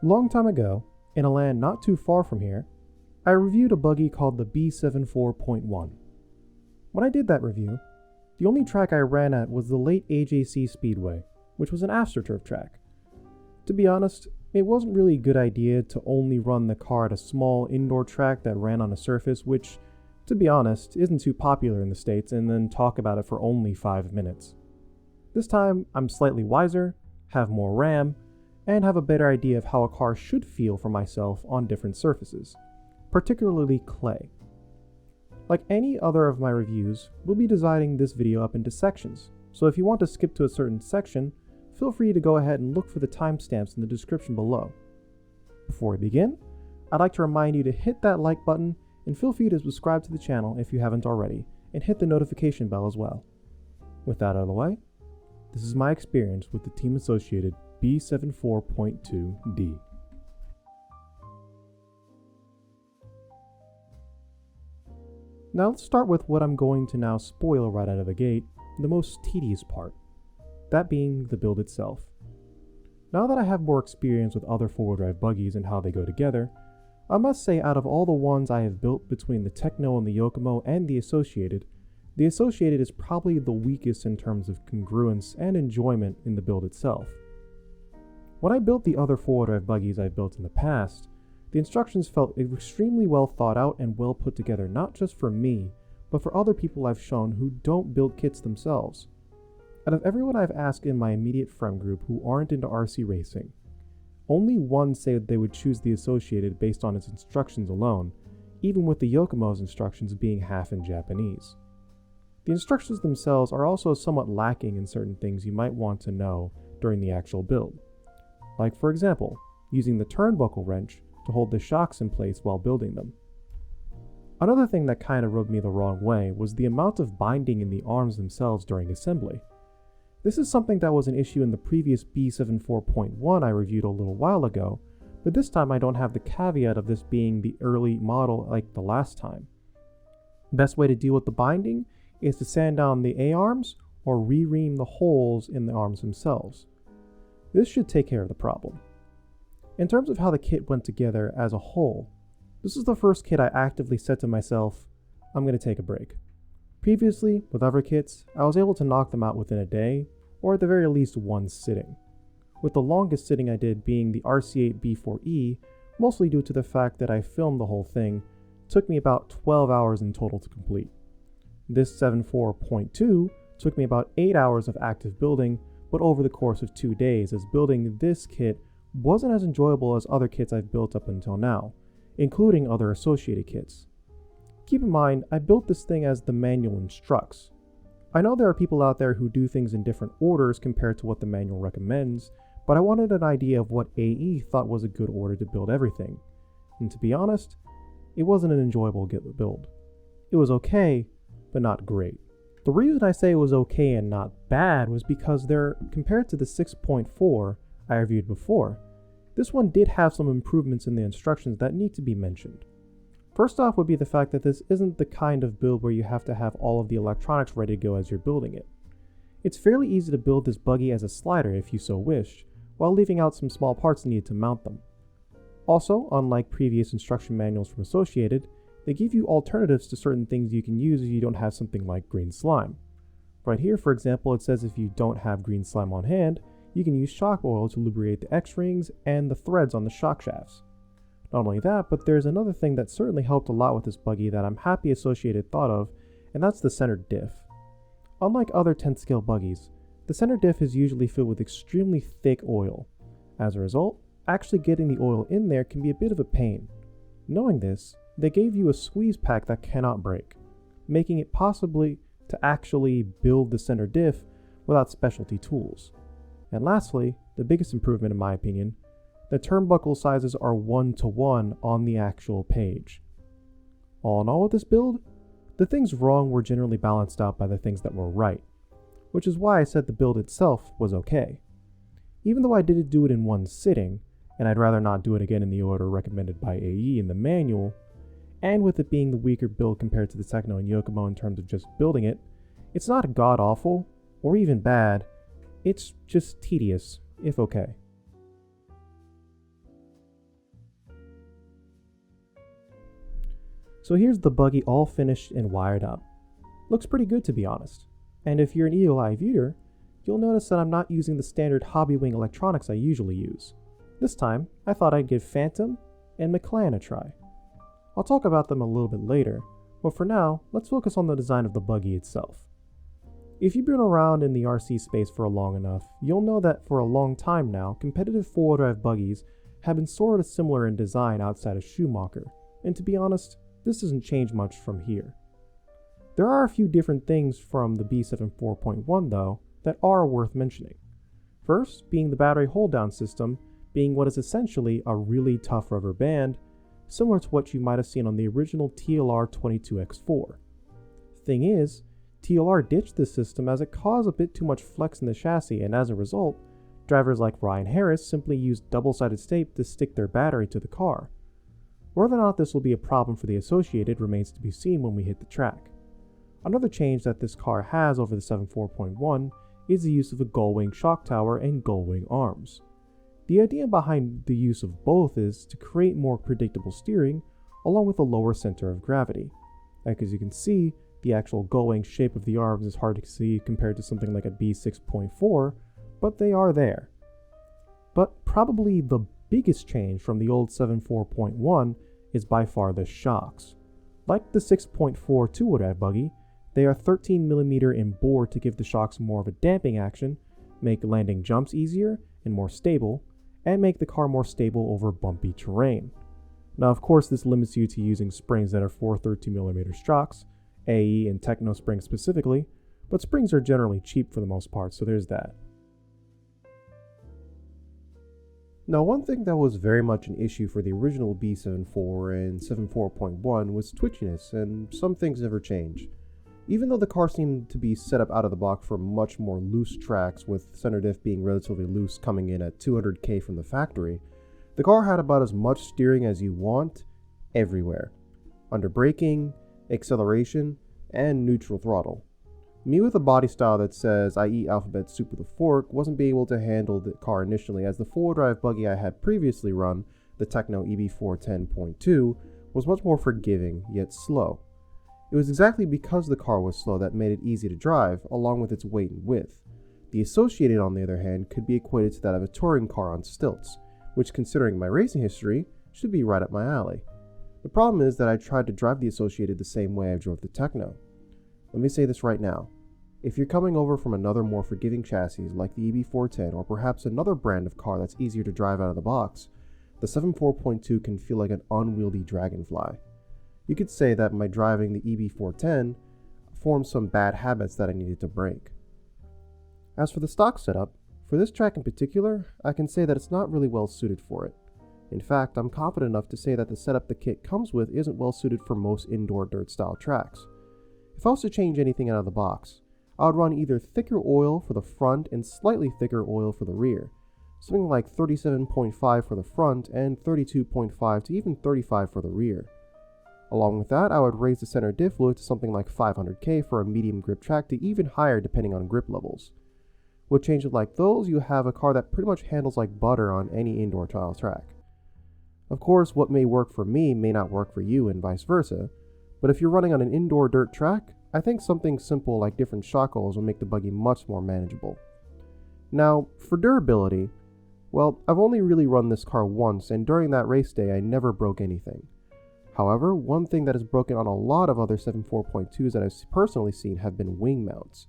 Long time ago, in a land not too far from here, I reviewed a buggy called the B74.1. When I did that review, the only track I ran at was the late AJC Speedway, which was an AstroTurf track. To be honest, it wasn't really a good idea to only run the car at a small indoor track that ran on a surface which, to be honest, isn't too popular in the States, and then talk about it for only 5 minutes. This time, I'm slightly wiser, have more RAM, and have a better idea of how a car should feel for myself on different surfaces, particularly clay. Like any other of my reviews, we'll be dividing this video up into sections, so if you want to skip to a certain section, feel free to go ahead and look for the timestamps in the description below. Before we begin, I'd like to remind you to hit that like button and feel free to subscribe to the channel if you haven't already, and hit the notification bell as well. With that out of the way, this is my experience with the Team Associated B74.2D. Now let's start with what I'm going to now spoil right out of the gate, the most tedious part, that being the build itself. Now that I have more experience with other four-wheel drive buggies and how they go together, I must say out of all the ones I have built between the Techno and the Yokomo and the Associated is probably the weakest in terms of congruence and enjoyment in the build itself. When I built the other four-wheel drive buggies I've built in the past, the instructions felt extremely well thought out and well put together, not just for me, but for other people I've shown who don't build kits themselves. Out of everyone I've asked in my immediate friend group who aren't into RC racing, only one said they would choose the Associated based on its instructions alone, even with the Yokomo's instructions being half in Japanese. The instructions themselves are also somewhat lacking in certain things you might want to know during the actual build. Like for example, using the turnbuckle wrench to hold the shocks in place while building them. Another thing that kind of rubbed me the wrong way was the amount of binding in the arms themselves during assembly. This is something that was an issue in the previous B74.1 I reviewed a little while ago, but this time I don't have the caveat of this being the early model like the last time. The best way to deal with the binding is to sand down the A-arms or re-ream the holes in the arms themselves. This should take care of the problem. In terms of how the kit went together as a whole, this is the first kit I actively said to myself, I'm going to take a break. Previously, with other kits, I was able to knock them out within a day, or at the very least one sitting, with the longest sitting I did being the RC8B4E, mostly due to the fact that I filmed the whole thing. It took me about 12 hours in total to complete. This 74.2 took me about 8 hours of active building, but over the course of 2 days, as building this kit wasn't as enjoyable as other kits I've built up until now, including other associated kits. Keep in mind, I built this thing as the manual instructs. I know there are people out there who do things in different orders compared to what the manual recommends, but I wanted an idea of what AE thought was a good order to build everything. And to be honest, it wasn't an enjoyable build. It was okay, but not great. The reason I say it was okay and not bad was because compared to the 6.4 I reviewed before, this one did have some improvements in the instructions that need to be mentioned. First off would be the fact that this isn't the kind of build where you have to have all of the electronics ready to go as you're building it. It's fairly easy to build this buggy as a slider if you so wished, while leaving out some small parts needed to mount them. Also, unlike previous instruction manuals from Associated, they give you alternatives to certain things you can use if you don't have something like green slime. Right here, for example, it says if you don't have green slime on hand, you can use shock oil to lubricate the X-rings and the threads on the shock shafts. Not only that, but there's another thing that certainly helped a lot with this buggy that I'm happy Associated thought of, and that's the center diff. Unlike other 10th scale buggies, the center diff is usually filled with extremely thick oil. As a result, actually getting the oil in there can be a bit of a pain. Knowing this, they gave you a squeeze pack that cannot break, making it possibly to actually build the center diff without specialty tools. And lastly, the biggest improvement in my opinion, the turnbuckle sizes are 1-to-1 on the actual page. All in all with this build, the things wrong were generally balanced out by the things that were right, which is why I said the build itself was okay. Even though I did do it in one sitting, and I'd rather not do it again in the order recommended by AE in the manual, and with it being the weaker build compared to the Techno and Yokomo in terms of just building it, it's not god-awful, or even bad, it's just tedious, if okay. So here's the buggy all finished and wired up. Looks pretty good, to be honest. And if you're an eagle eye viewer, you'll notice that I'm not using the standard Hobbywing electronics I usually use. This time, I thought I'd give Phantom and McLaren a try. I'll talk about them a little bit later, but for now, let's focus on the design of the buggy itself. If you've been around in the RC space for long enough, you'll know that for a long time now, competitive four-wheel drive buggies have been sort of similar in design outside of Schumacher, and to be honest, this doesn't change much from here. There are a few different things from the B74.1 though that are worth mentioning. First, being the battery hold-down system being what is essentially a really tough rubber band, similar to what you might have seen on the original TLR 22X4. Thing is, TLR ditched this system as it caused a bit too much flex in the chassis, and as a result, drivers like Ryan Harris simply used double-sided tape to stick their battery to the car. Whether or not this will be a problem for the Associated remains to be seen when we hit the track. Another change that this car has over the 74.1 is the use of a gull-wing shock tower and gull-wing arms. The idea behind the use of both is to create more predictable steering along with a lower center of gravity. As you can see, the actual gull-wing shape of the arms is hard to see compared to something like a B6.4, but they are there. But probably the biggest change from the old 74.1 is by far the shocks. Like the 6.4 two-wheel drive buggy, they are 13mm in bore to give the shocks more of a damping action, make landing jumps easier and more stable, and make the car more stable over bumpy terrain. Now of course this limits you to using springs that are for 13mm shocks, AE and Techno springs specifically, but springs are generally cheap for the most part, so there's that. Now one thing that was very much an issue for the original B74 and 74.1 was twitchiness, and some things never change. Even though the car seemed to be set up out of the box for much more loose tracks, with center diff being relatively loose coming in at 200k from the factory, the car had about as much steering as you want everywhere, under braking, acceleration, and neutral throttle. Me with a body style that says I eat alphabet soup with a fork wasn't being able to handle the car initially, as the four-wheel drive buggy I had previously run, the Techno EB410.2, was much more forgiving yet slow. It was exactly because the car was slow that made it easy to drive, along with its weight and width. The Associated, on the other hand, could be equated to that of a touring car on stilts, which, considering my racing history, should be right up my alley. The problem is that I tried to drive the Associated the same way I drove the Techno. Let me say this right now. If you're coming over from another more forgiving chassis like the EB410 or perhaps another brand of car that's easier to drive out of the box, the 74.2 can feel like an unwieldy dragonfly. You could say that my driving the EB410 formed some bad habits that I needed to break. As for the stock setup, for this track in particular, I can say that it's not really well suited for it. In fact, I'm confident enough to say that the setup the kit comes with isn't well suited for most indoor dirt style tracks. If I was to change anything out of the box, I would run either thicker oil for the front and slightly thicker oil for the rear, something like 37.5 for the front and 32.5 to even 35 for the rear. Along with that, I would raise the center diff fluid to something like 500k for a medium grip track to even higher depending on grip levels. With changes like those, you have a car that pretty much handles like butter on any indoor style track. Of course, what may work for me may not work for you and vice versa, but if you're running on an indoor dirt track, I think something simple like different shock oils will make the buggy much more manageable. Now, for durability, well, I've only really run this car once, and during that race day I never broke anything. However, one thing that is broken on a lot of other 74.2s that I've personally seen have been wing mounts.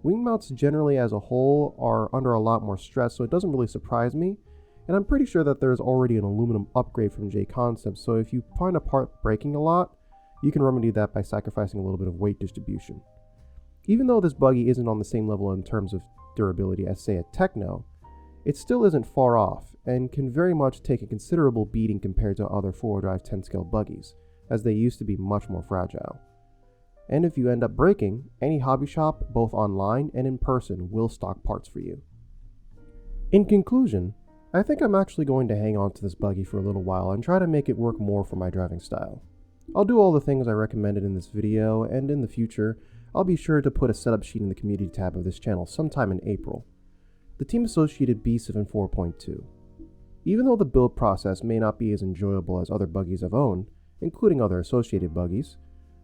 Wing mounts generally as a whole are under a lot more stress, so it doesn't really surprise me, and I'm pretty sure that there's already an aluminum upgrade from J Concepts, so if you find a part breaking a lot, you can remedy that by sacrificing a little bit of weight distribution. Even though this buggy isn't on the same level in terms of durability as say a Techno, it still isn't far off, and can very much take a considerable beating compared to other 4-wheel drive 10-scale buggies, as they used to be much more fragile. And if you end up breaking, any hobby shop, both online and in person, will stock parts for you. In conclusion, I think I'm actually going to hang on to this buggy for a little while and try to make it work more for my driving style. I'll do all the things I recommended in this video, and in the future, I'll be sure to put a setup sheet in the community tab of this channel sometime in April. The Team Associated B74.2. Even though the build process may not be as enjoyable as other buggies I've owned, including other associated buggies.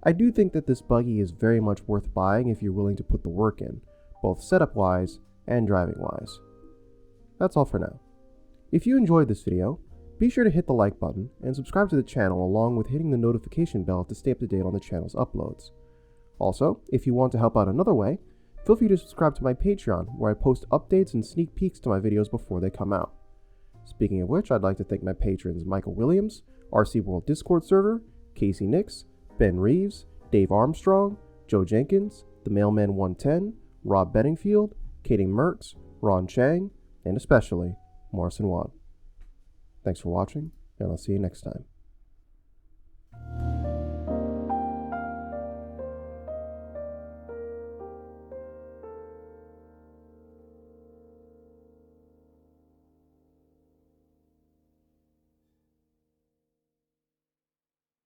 I do think that this buggy is very much worth buying if you're willing to put the work in, both setup-wise and driving-wise. That's all for now. If you enjoyed this video, be sure to hit the like button and subscribe to the channel along with hitting the notification bell to stay up to date on the channel's uploads. Also, if you want to help out another way, feel free to subscribe to my Patreon, where I post updates and sneak peeks to my videos before they come out. Speaking of which, I'd like to thank my patrons Michael Williams, RC World Discord server, Casey Nix, Ben Reeves, Dave Armstrong, Joe Jenkins, The Mailman 110, Rob Bedingfield, Katie Mertz, Ron Chang, and especially Morrison Wan. Thanks for watching, and I'll see you next time.